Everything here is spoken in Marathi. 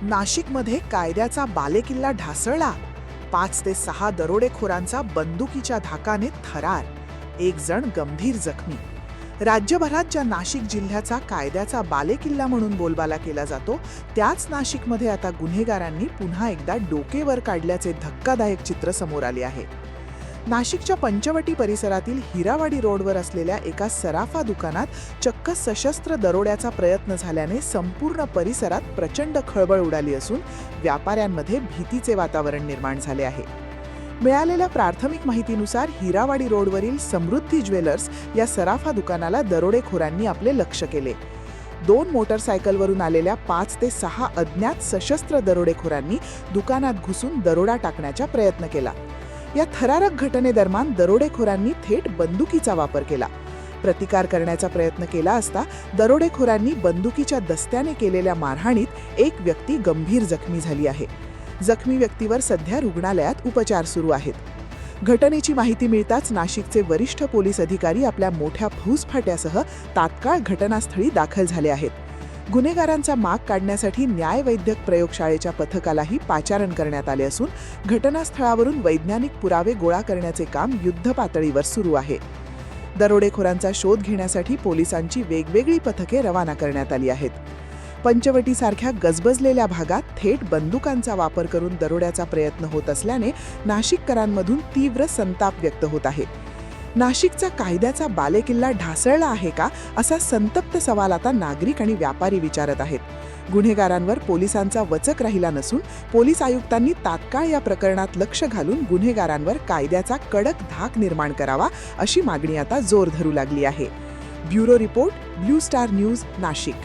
नाशिकमध्ये कायद्याचा बालेकिल्ला ढासळला. 5 ते 6 दरोडेखोरांचा बंदुकीच्या धाकाने थरार. एक जण गंभीर जखमी. राज्यभरात ज्या नाशिक जिल्ह्याचा कायद्याचा बालेकिल्ला म्हणून बोलबाला केला जातो, त्याच नाशिकमध्ये आता गुन्हेगारांनी पुन्हा एकदा डोके वर काढल्याचे धक्कादायक चित्र समोर आले आहे. नाशिकच्या पंचवटी परिसरातील हिरावाडी रोडवर असलेल्या एका सराफा दुकानात चक्क सशस्त्र दरोड्याचा प्रयत्न झाल्याने संपूर्ण परिसरात प्रचंड खळबळ उडाली असून व्यापाऱ्यांमध्ये भीतीचे वातावरण निर्माण झाले आहे. मिळालेल्या प्राथमिक माहितीनुसार हिरावाडी रोडवरील समृद्धी ज्वेलर्स या सराफा दुकानाला दरोडेखोरांनी आपले लक्ष केले. 2 मोटरसायकलवरून आलेल्या 5 ते 6 अज्ञात सशस्त्र दरोडेखोरांनी दुकानात घुसून दरोडा टाकण्याचा प्रयत्न केला. या थरारक घटनेदरम्यान दरोडेखोरांनी थेट बंदुकीचा वापर केला. प्रतिकार करण्याचा प्रयत्न केला असता दरोडेखोरांनी बंदुकीच्या दस्त्याने केलेल्या मारहाणीत एक व्यक्ती गंभीर जखमी झाली आहे. जखमी व्यक्तीवर सध्या रुग्णालयात उपचार सुरू आहेत. घटनेची माहिती मिळताच नाशिकचे वरिष्ठ पोलीस अधिकारी आपल्या मोठ्या फौजफाट्यासह तात्काळ घटनास्थळी दाखल झाले आहेत. गुन्हेगारांचा माग काढण्यासाठी न्यायवैद्यक प्रयोगशाळेच्या पथकालाही पाचारण करण्यात आले असून घटनास्थळावरून वैज्ञानिक पुरावे गोळा करण्याचे काम युद्धपातळीवर सुरू आहे. दरोडेखोरांचा शोध घेण्यासाठी पोलिसांची वेगवेगळी पथके रवाना करण्यात आली आहेत. पंचवटीसारख्या गजबजलेल्या भागात थेट बंदुकांचा वापर करून दरोड्याचा प्रयत्न होत असल्याने नाशिककरांमधून तीव्र संताप व्यक्त होत आहे. नाशिकचा कायद्याचा बालेकिल्ला ढासळला आहे का, असा संतप्त सवाल आता नागरिक आणि व्यापारी विचारत आहेत. गुन्हेगारांवर पोलिसांचा वचक राहिला नसून पोलीस आयुक्तांनी तात्काळ या प्रकरणात लक्ष घालून गुन्हेगारांवर कायद्याचा कडक धाक निर्माण करावा, अशी मागणी आता जोर धरू लागली आहे. Bureau report, blue star news, Nashik.